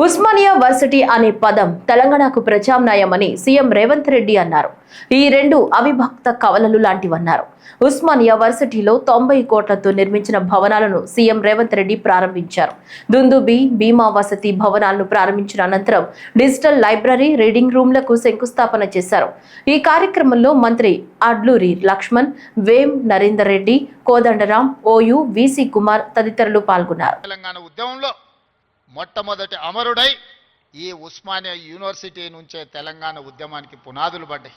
Osmania varsity అనే పదం తెలంగాణకు ప్రత్యామ్నాయమని సీఎం రేవంత్ రెడ్డి అన్నారు. ఈ రెండు అవిభక్త కవలలు లాంటివన్నారు. ఉస్మానియా వర్సిటీలో 90 కోట్లతో నిర్మించిన భవనాలను సీఎం రేవంత్ రెడ్డి ప్రారంభించారు. దుందుబి, భీమా వసతి భవనాలను ప్రారంభించిన అనంతరం డిజిటల్ లైబ్రరీ, రీడింగ్ రూమ్లకు శంకుస్థాపన చేశారు. ఈ కార్యక్రమంలో మంత్రి అడ్లూరి లక్ష్మణ్, వేం నరేందర్ రెడ్డి, కోదండరాం, ఓయూ, వీసీ కుమార్ తదితరులు పాల్గొన్నారు. తెలంగాణ ఉద్యమంలో మొట్టమొదటి అమరుడై ఈ ఉస్మానియా యూనివర్సిటీ నుంచే తెలంగాణ ఉద్యమానికి పునాదులు పడ్డాయి.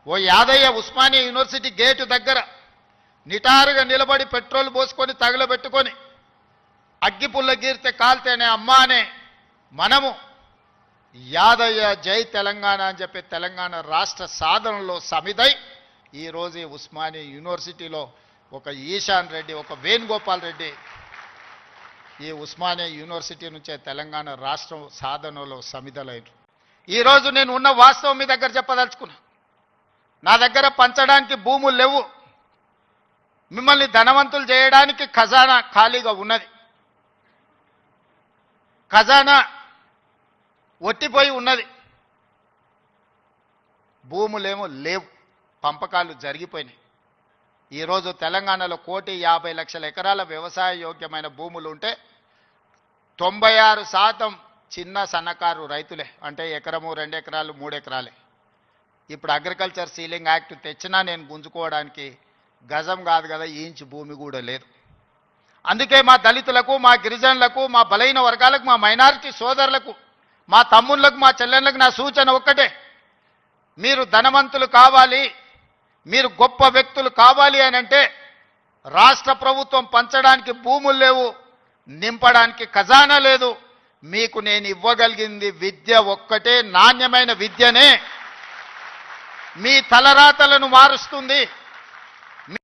ఓ యాదయ్య ఉస్మానియా యూనివర్సిటీ గేటు దగ్గర నిటారుగా నిలబడి పెట్రోల్ పోసుకొని తగలబెట్టుకొని అగ్గిపుల్ల గీరితే కాల్తేనే అమ్మా అనే మనము యాదయ్య జై తెలంగాణ అని చెప్పి తెలంగాణ రాష్ట్ర సాధనలో సమిదై ఈరోజు ఈ ఉస్మానియా యూనివర్సిటీలో ఒక ఈశాన్ రెడ్డి, ఒక వేణుగోపాల్ రెడ్డి ఈ ఉస్మానియా యూనివర్సిటీ నుంచే తెలంగాణ రాష్ట్రం సాధనలో సమిధలైన ఈరోజు నేను ఉన్న వాస్తవం మీ దగ్గర చెప్పదలుచుకున్నా. నా దగ్గర పంచడానికి భూములు లేవు. మిమ్మల్ని ధనవంతులు చేయడానికి ఖజానా ఖాళీగా ఉన్నది. ఖజానా ఒట్టిపోయి ఉన్నది. భూములేమో లేవు, పంపకాలు జరిగిపోయినాయి. ఈరోజు తెలంగాణలో 1,50,00,000 ఎకరాల వ్యవసాయ యోగ్యమైన భూములు ఉంటే 96% చిన్న సన్నకారు రైతులే. అంటే ఎకరము, 2 ఎకరాలు, 3 ఎకరాలే. ఇప్పుడు అగ్రికల్చర్ సీలింగ్ యాక్ట్ తెచ్చినా నేను గుంజుకోవడానికి గజం కాదు కదా, ఇంచు భూమి కూడా లేదు. అందుకే మా దళితులకు, మా గిరిజనులకు, మా బలైన వర్గాలకు, మా మైనారిటీ సోదరులకు, మా తమ్ముళ్ళకు, మా చెల్లెళ్ళకు నా సూచన ఒక్కటే: మీరు ధనవంతులు కావాలి, మీరు గొప్ప వ్యక్తులు కావాలి అని అంటే రాష్ట్ర ప్రభుత్వం పంచడానికి భూములు లేవు, నింపడానికి ఖజానా లేదు. మీకు నేను ఇవ్వగలిగింది విద్య ఒక్కటే, నాణ్యమైన విద్యనే మీ తలరాతలను మారుస్తుంది.